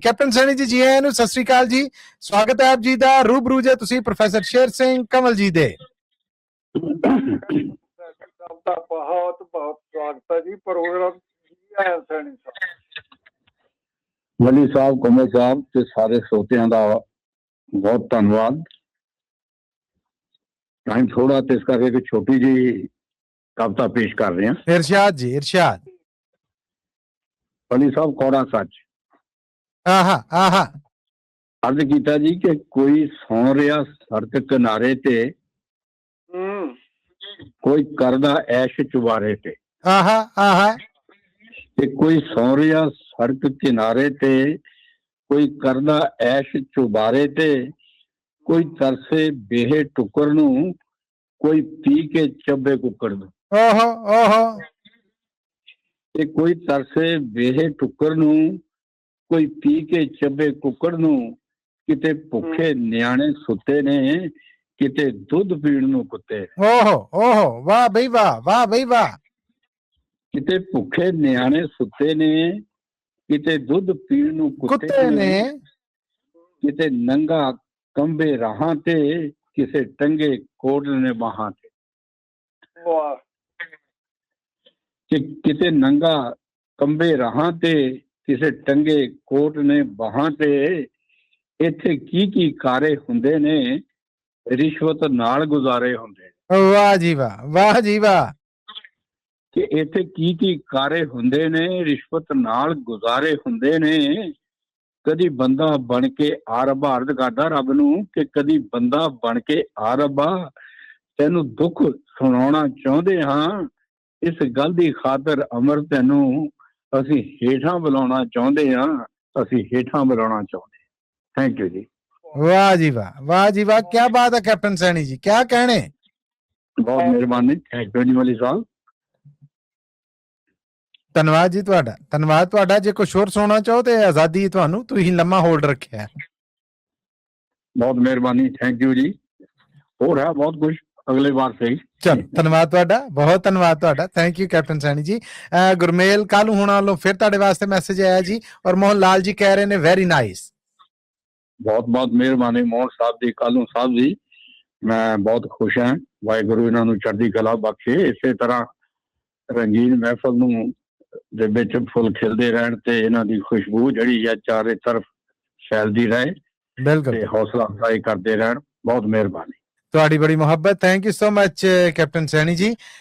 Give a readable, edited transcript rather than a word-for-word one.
Captain Saini ਜੀ, ਜੀ ਆਇਆਂ ਨੂੰ, ਸਤਿ ਸ੍ਰੀ ਅਕਾਲ ਜੀ। ਸਵਾਗਤ ਹੈ ਆਪ ਜੀ ਦਾ ਰੂਬਰੂ ਜੇ ਤੁਸੀਂ ਪ੍ਰੋਫੈਸਰ ਸ਼ੇਰ ਸਿੰਘ ਕੰਵਲ ਜੀ ਦੇ। ਬਹੁਤ ਬਹੁਤ ਸਵਾਗਤ ਹੈ ਜੀ ਪ੍ਰੋਗਰਾਮ। ਵਲੀ ਸਾਹਿਬ, ਕਮਲ ਸਾਹਿਬ ਤੇ ਸਾਰੇ ਸਰੋਤਿਆਂ ਦਾ ਬਹੁਤ ਧੰਨਵਾਦ। ਟਾਈਮ ਥੋੜਾ ਤੇ ਇਸ ਕਰਕੇ ਇੱਕ ਛੋਟੀ ਜਿਹੀ ਕਵਿਤਾ ਪੇਸ਼ ਕਰ ਰਹੇ ਹਾਂ। ਇਰਸ਼ਾਦ ਜੀ, ਇਰਸ਼ਾਦ। ਵਲੀ ਸਾਹਿਬ, ਕੌੜਾ ਸੱਚ। ਆਹਾ ਆਹਾ। ਅਰਜ਼ ਕੀਤਾ ਜੀ ਕਿ ਕੋਈ ਸੌਂ ਰਿਹਾ ਸੜਕ ਕਿਨਾਰੇ ਤੇ, ਕੋਈ ਕਰਦਾ ਐਸ਼ ਚੁਬਾਰੇ ਤੇ। ਆਹਾ ਆਹਾ। ਤੇ ਕੋਈ ਸੌਂ ਰਿਹਾ ਸੜਕ ਕਿਨਾਰੇ ਤੇ, ਕੋਈ ਕਰਦਾ ਐਸ਼ ਚੁਬਾਰੇ ਤੇ, ਕੋਈ ਤਰਸੇ ਬੇਹੇ ਟੁੱਕਰ ਨੂੰ, ਕੋਈ ਪੀ ਕੇ ਚੱਬੇ ਕੁੱਕੜ ਨੂੰ। ਓਹੋ ਓਹੋ। ਤੇ ਕੋਈ ਤਰਸੇ ਬੇਹੇ ਟੁੱਕਰ ਨੂੰ, ਕੋਈ ਪੀ ਕੇ ਚੱਬੇ ਕੁੱਕੜ ਨੂੰ। ਕਿਤੇ ਭੁੱਖੇ ਨਿਆਣੇ ਸੁੱਤੇ ਨੇ, ਕਿਤੇ ਦੁੱਧ ਪੀਣ ਨੂੰ ਕੁੱਤੇ। ਓਹੋ ਓਹੋ, ਵਾਹ ਬਈ ਵਾਹ, ਵਾਹ ਬਈ ਵਾਹ। ਕਿਤੇ ਭੁੱਖੇ ਨਿਆਣੇ ਸੁੱਤੇ ਨੇ, ਕਿਤੇ ਦੁੱਧ ਪੀਣ ਨੂੰ ਕੁੱਤੇ ਨੇ। ਕਿਤੇ ਨੰਗਾ ਕੰਬੇ ਰਾਹਾਂ ਤੇ, ਕਿਸੇ ਟੰਗੇ ਕੋਟ ਨੇ ਬਾਹਾਂ ਤੇ। ਵਾਹ। ਕਿਤੇ ਨੰਗਾ ਕੰਬੇ ਰਾਹਾਂ ਤੇ, ਕਿਸੇ ਟੰਗੇ ਕੋਟ ਨੇ ਬਾਹਾਂ ਤੇ। ਇੱਥੇ ਕੀ ਕਾਰੇ ਹੁੰਦੇ ਨੇ, ਰਿਸ਼ਵਤ ਨਾਲ ਗੁਜ਼ਾਰੇ ਹੁੰਦੇ। ਵਾਹ ਜੀ ਵਾਹ, ਵਾਹ ਜੀ ਵਾਹ। ਕਿ ਇੱਥੇ ਕੀ ਕਾਰੇ ਹੁੰਦੇ ਨੇ, ਰਿਸ਼ਵਤ ਨਾਲ ਗੁਜ਼ਾਰੇ ਹੁੰਦੇ ਨੇ। ਕਦੀ ਬੰਦਾ ਬਣ ਕੇ ਆ ਰੱਬਾ, ਅਰਜ਼ ਕਰਦਾ ਰੱਬ ਨੂੰ ਕਿ ਕਦੀ ਬੰਦਾ ਬਣ ਕੇ ਆ ਰੱਬਾ, ਤੈਨੂੰ ਦੁੱਖ ਸੁਣਾਉਣਾ ਚਾਹੁੰਦੇ ਹਾਂ। ਇਸ ਗੱਲ ਦੀ ਖਾਤਰ ਅਮਰ ਤੈਨੂੰ ਅਸੀਂ ਹੇਠਾਂ ਬੁਲਾਉਣਾ ਚਾਹੁੰਦੇ ਹਾਂ, ਅਸੀਂ ਹੇਠਾਂ ਬੁਲਾਉਣਾ ਚਾਹੁੰਦੇ। ਥੈਂਕ ਯੂ ਜੀ। ਵਾਹ ਜੀ ਵਾਹ, ਵਾਹ ਜੀ ਵਾਹ, ਕੀ ਬਾਤ ਹੈ ਕੈਪਟਨ ਸੈਣੀ ਜੀ, ਕੀ ਕਹਿਣੇ। ਬਹੁਤ ਮਿਹਰਬਾਨੀ। ਥੈਂਕ ਯੂ ਜੀ ਮਲੀ ਸਾਹਿਬ। ਧੰਨਵਾਦ ਜੀ ਤੁਹਾਡਾ, ਧੰਨਵਾਦ ਤੁਹਾਡਾ। ਜੇ ਕੁਛ ਹੋਰ ਸੁਣਨਾ ਚਾਹੋ ਤੇ ਆਜ਼ਾਦੀ ਤੁਹਾਨੂੰ, ਤੁਸੀਂ ਲੰਮਾ ਹੋਲਡ ਰੱਖਿਆ। ਬਹੁਤ ਮਿਹਰਬਾਨੀ। ਥੈਂਕ ਯੂ ਜੀ। ਹੋਰ ਹੈ ਬਹੁਤ ਕੁਝ, ਅਗਲੇ ਵਾਰ ਸਹੀ। ਚਲੋ, ਧੰਨਵਾਦ ਤੁਹਾਡਾ, ਬਹੁਤ ਧੰਨਵਾਦ ਤੁਹਾਡਾ। ਥੈਂਕ ਯੂ ਕੈਪਟਨ ਸੈਣੀ ਜੀ। ਗੁਰਮੇਲ ਕਾਲੂ ਹੁਣਾਂ ਵੱਲੋਂ ਫਿਰ ਤੁਹਾਡੇ ਵਾਸਤੇ ਮੈਸੇਜ ਆਇਆ ਜੀ, ਔਰ ਮੋਹਨ ਲਾਲ ਜੀ ਕਹਿ ਰਹੇ ਨੇ ਵੈਰੀ ਨਾਈਸ। ਬਹੁਤ ਬਹੁਤ ਮਿਹਰਬਾਨੀ ਮੋਹਨ ਸਾਹਿਬ ਦੀ, ਕਾਲੂ ਸਾਹਿਬ ਜੀ। ਮੈਂ ਬਹੁਤ ਖੁਸ਼ ਹਾਂ। ਵਾਹਿਗੁਰੂ ਇਹਨਾਂ ਨੂੰ ਚੜ੍ਹਦੀ ਕਲਾ ਬਖਸ਼ੇ। ਇਸੇ ਤਰ੍ਹਾਂ ਰੰਗੀਨ ਮਹਿਫਲ ਨੂੰ ਦੇ ਵਿੱਚ ਫੁੱਲ ਖਿਲਦੇ ਰਹਿਣ ਤੇ ਇਹਨਾਂ ਦੀ ਖੁਸ਼ਬੂ ਜਿਹੜੀ ਹੈ ਚਾਰੇ ਤਰਫ ਫੈਲਦੀ ਰਹੇ। ਬਿਲਕੁਲ। ਤੇ ਹੌਸਲਾ ਅਫਜ਼ਾਈ ਕਰਦੇ ਰਹਿਣ। ਬਹੁਤ ਮਿਹਰਬਾਨੀ ਤੁਹਾਡੀ, ਬੜੀ ਮੁਹੱਬਤ। Thank you so much captain Saini ਜੀ।